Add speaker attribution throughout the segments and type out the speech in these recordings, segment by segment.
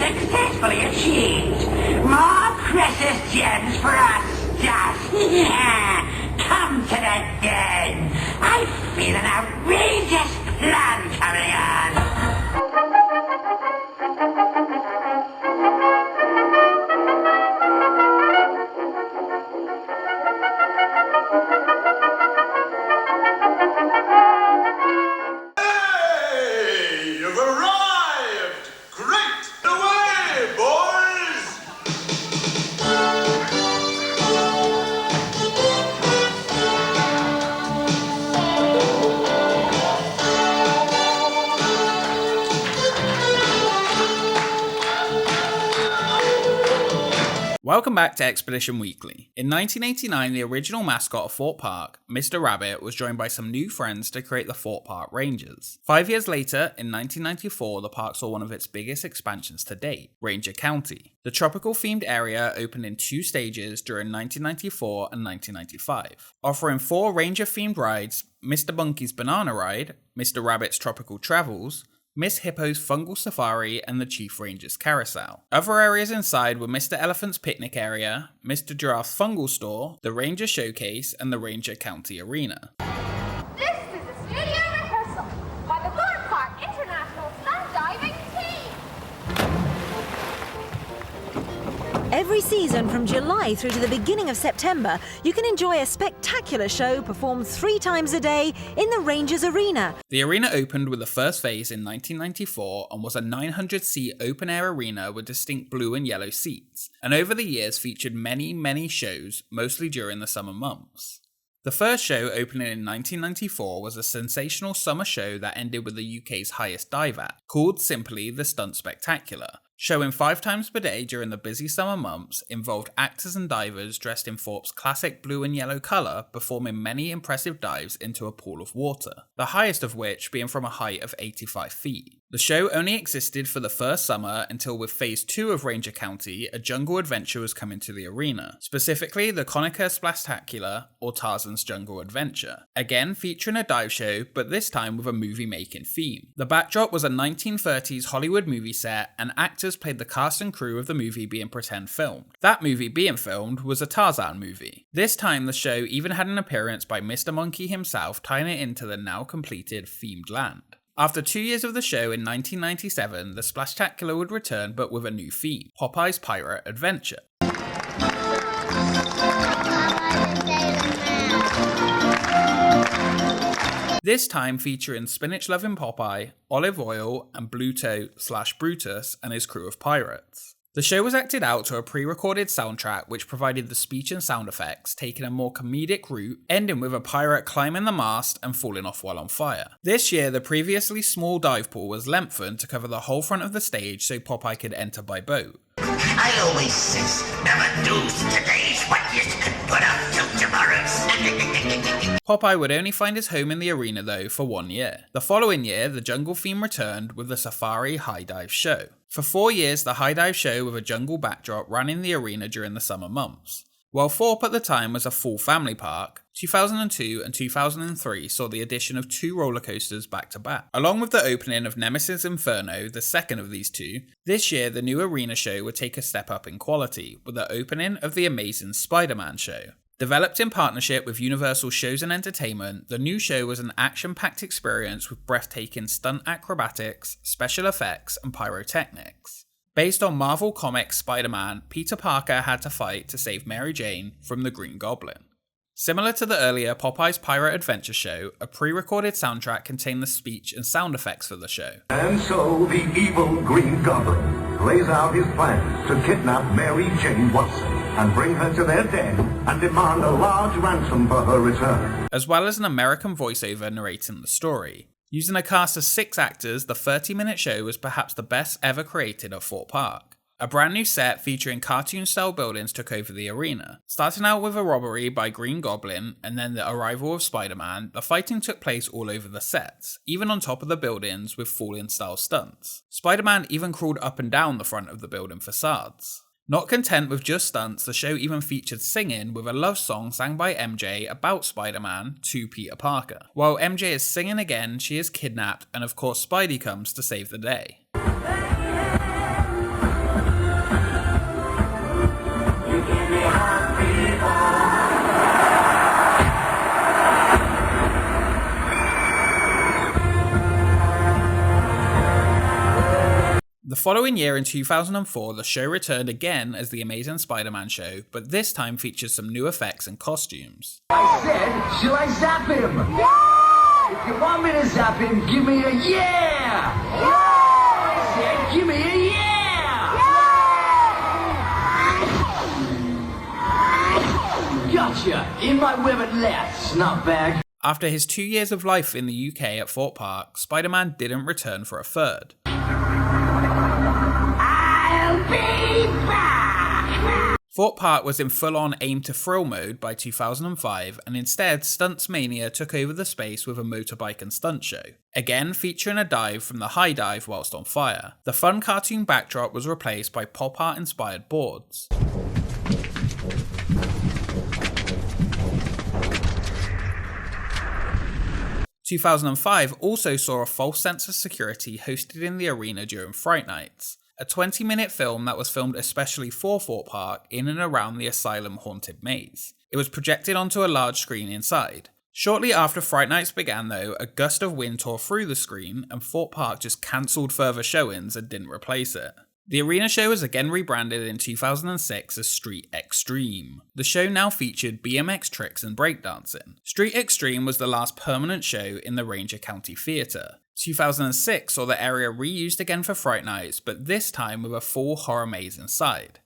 Speaker 1: successfully achieved. More precious gems for us, dust. Come to the den. I feel an outrageous plan coming on.
Speaker 2: Welcome back to Expedition Weekly. In 1989, the original mascot of Thorpe Park, Mr. Rabbit, was joined by some new friends to create the Thorpe Park Rangers. 5 years later, in 1994, the park saw one of its biggest expansions to date, Ranger County. The tropical-themed area opened in 2 stages during 1994 and 1995, offering 4 Ranger-themed rides: Mr. Monkey's Banana Ride, Mr. Rabbit's Tropical Travels, Miss Hippo's Fungal Safari, and the Chief Ranger's Carousel. Other areas inside were Mr. Elephant's Picnic Area, Mr. Giraffe's Fungal Store, the Ranger Showcase, and the Ranger County Arena.
Speaker 3: This is a studio rehearsal by the Thorpe Park International Skydiving Team.
Speaker 4: Every season from July through to the beginning of September, you can enjoy a spectacular show performed 3 times a day in the Rangers Arena.
Speaker 2: The arena opened with the first phase in 1994 and was a 900-seat open-air arena with distinct blue and yellow seats, and over the years featured many shows, mostly during the summer months. The first show, opening in 1994, was a sensational summer show that ended with the UK's highest dive act, called simply the Stunt Spectacular. Showing 5 times per day during the busy summer months, involved actors and divers dressed in Thorpe's classic blue and yellow colour, performing many impressive dives into a pool of water, the highest of which being from a height of 85 feet. The show only existed for the first summer until with Phase 2 of Ranger County, a jungle adventure was coming to the arena, specifically the Konica Splastacular, or Tarzan's Jungle Adventure, again featuring a dive show, but this time with a movie-making theme. The backdrop was a 1930s Hollywood movie set, and actors played the cast and crew of the movie being pretend filmed. That movie being filmed was a Tarzan movie. This time the show even had an appearance by Mr. Monkey himself, tying it into the now completed themed land. After 2 years of the show in 1997, the Splashtacular would return but with a new theme, Popeye's Pirate Adventure. This time featuring spinach-loving Popeye, Olive Oil, and Bluto/Brutus and his crew of pirates. The show was acted out to a pre-recorded soundtrack which provided the speech and sound effects, taking a more comedic route, ending with a pirate climbing the mast and falling off while on fire. This year, the previously small dive pool was lengthened to cover the whole front of the stage so Popeye could enter by boat.
Speaker 1: I always says, never do today's what you can put up till tomorrow's.
Speaker 2: Popeye would only find his home in the arena though for 1 year. The following year, the jungle theme returned with the Safari High Dive Show. For 4 years, the High Dive Show with a jungle backdrop ran in the arena during the summer months. While Thorpe at the time was a full family park, 2002 and 2003 saw the addition of 2 roller coasters back to back. Along with the opening of Nemesis Inferno, the second of these 2, this year the new arena show would take a step up in quality with the opening of the amazing Spiderman show. Developed in partnership with Universal Shows and Entertainment, the new show was an action-packed experience with breathtaking stunt acrobatics, special effects, and pyrotechnics. Based on Marvel Comics Spider-Man, Peter Parker had to fight to save Mary Jane from the Green Goblin. Similar to the earlier Popeye's Pirate Adventure show, a pre-recorded soundtrack contained the speech and sound effects for the show.
Speaker 5: And so the evil Green Goblin lays out his plans to kidnap Mary Jane Watson and bring her to their den and demand a large ransom for her return.
Speaker 2: As well as an American voiceover narrating the story. Using a cast of 6 actors, the 30-minute show was perhaps the best ever created at Thorpe Park. A brand new set featuring cartoon-style buildings took over the arena. Starting out with a robbery by Green Goblin and then the arrival of Spider-Man, the fighting took place all over the sets, even on top of the buildings with falling-style stunts. Spider-Man even crawled up and down the front of the building facades. Not content with just stunts, the show even featured singing with a love song sang by MJ about Spider-Man to Peter Parker. While MJ is singing again, she is kidnapped and of course Spidey comes to save the day. The following year in 2004, the show returned again as The Amazing Spider-Man Show, but this time featured some new effects and costumes.
Speaker 6: I said, shall I zap him? Yeah! If you want me to zap him, give me a yeah! Yeah! I said, give me a yeah! Yeah! Gotcha! In my web at last, snotbag.
Speaker 2: After his 2 years of life in the UK at Thorpe Park, Spider-Man didn't return for a third.
Speaker 1: I'll be back!
Speaker 2: Thorpe Park was in full-on aim-to-thrill mode by 2005, and instead Stunts Mania took over the space with a motorbike and stunt show, again featuring a dive from the high dive whilst on fire. The fun cartoon backdrop was replaced by pop art-inspired boards. – 2005 also saw a false sense of security hosted in the arena during Fright Nights, a 20-minute film that was filmed especially for Thorpe Park in and around the Asylum haunted maze. It was projected onto a large screen inside. Shortly after Fright Nights began though, a gust of wind tore through the screen and Thorpe Park just cancelled further showings and didn't replace it. The arena show was again rebranded in 2006 as Street Extreme. The show now featured BMX tricks and breakdancing. Street Extreme was the last permanent show in the Ranger County Theatre. 2006 saw the area reused again for Fright Nights, but this time with a full horror maze inside.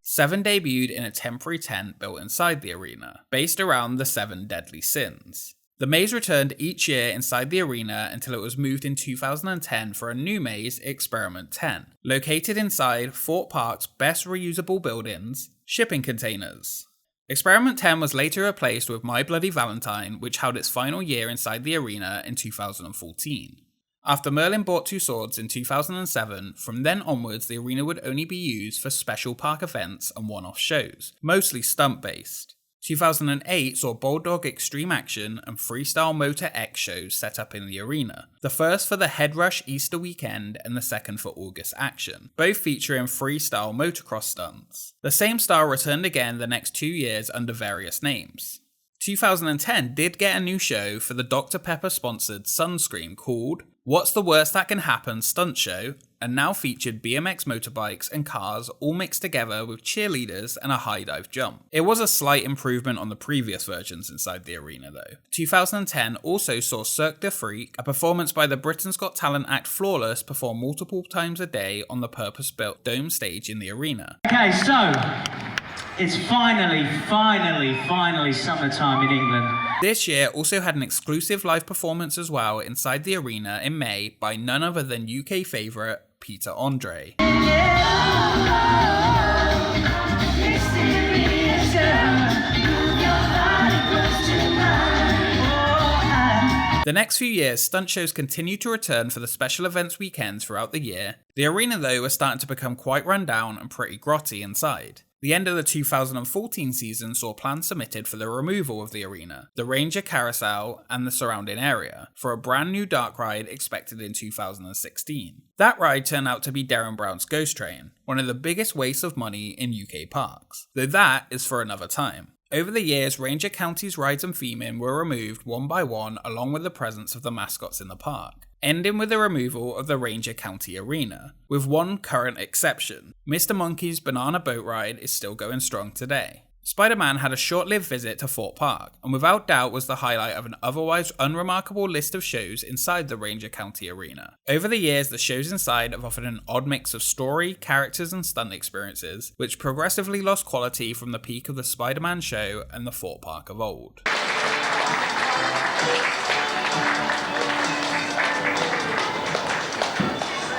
Speaker 2: Seven debuted in a temporary tent built inside the arena, based around the 7 deadly sins. The maze returned each year inside the arena until it was moved in 2010 for a new maze, Experiment 10, located inside Thorpe Park's best reusable buildings, shipping containers. Experiment 10 was later replaced with My Bloody Valentine, which held its final year inside the arena in 2014. After Merlin bought Two Swords in 2007, from then onwards the arena would only be used for special park events and one-off shows, mostly stunt-based. 2008 saw Bulldog Extreme Action and Freestyle Motor X shows set up in the arena, the first for the Head Rush Easter weekend and the second for August Action, both featuring freestyle motocross stunts. The same style returned again the next 2 years under various names. 2010 did get a new show for the Dr. Pepper sponsored Sunscreen called What's the Worst That Can Happen Stunt Show, and now featured BMX motorbikes and cars all mixed together with cheerleaders and a high dive jump. It was a slight improvement on the previous versions inside the arena though. 2010 also saw Cirque du Freak, a performance by the Britain's Got Talent act Flawless, perform multiple times a day on the purpose-built dome stage in the arena.
Speaker 7: Okay, so it's finally summertime in England.
Speaker 2: This year also had an exclusive live performance as well inside the arena in May by none other than UK favourite Peter Andre. The next few years, stunt shows continued to return for the special events weekends throughout the year. The arena though was starting to become quite run down and pretty grotty inside. The end of the 2014 season saw plans submitted for the removal of the arena, the Ranger Carousel and the surrounding area, for a brand new dark ride expected in 2016. That ride turned out to be Derren Browns Ghost Train, one of the biggest wastes of money in UK parks, though that is for another time. Over the years, Ranger County's rides and theming were removed one by one along with the presence of the mascots in the park, ending with the removal of the Ranger County Arena, with one current exception. Mr. Monkey's Banana Boat Ride is still going strong today. Spider-Man had a short-lived visit to Thorpe Park, and without doubt was the highlight of an otherwise unremarkable list of shows inside the Ranger County Arena. Over the years, the shows inside have offered an odd mix of story, characters and stunt experiences, which progressively lost quality from the peak of the Spider-Man show and the Thorpe Park of old.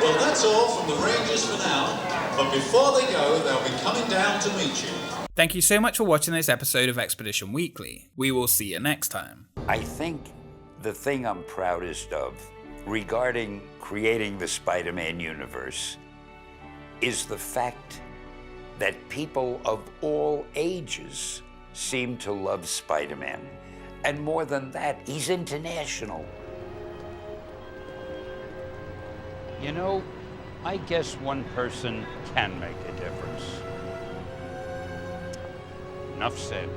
Speaker 8: Well, that's all from the Rangers for now, but before they go, they'll be coming down to meet you.
Speaker 2: Thank you so much for watching this episode of Expedition Weekly. We will see you next time.
Speaker 9: I think the thing I'm proudest of regarding creating the Spider-Man universe is the fact that people of all ages seem to love Spider-Man. And more than that, he's international. You know, I guess one person can make a difference. Enough said.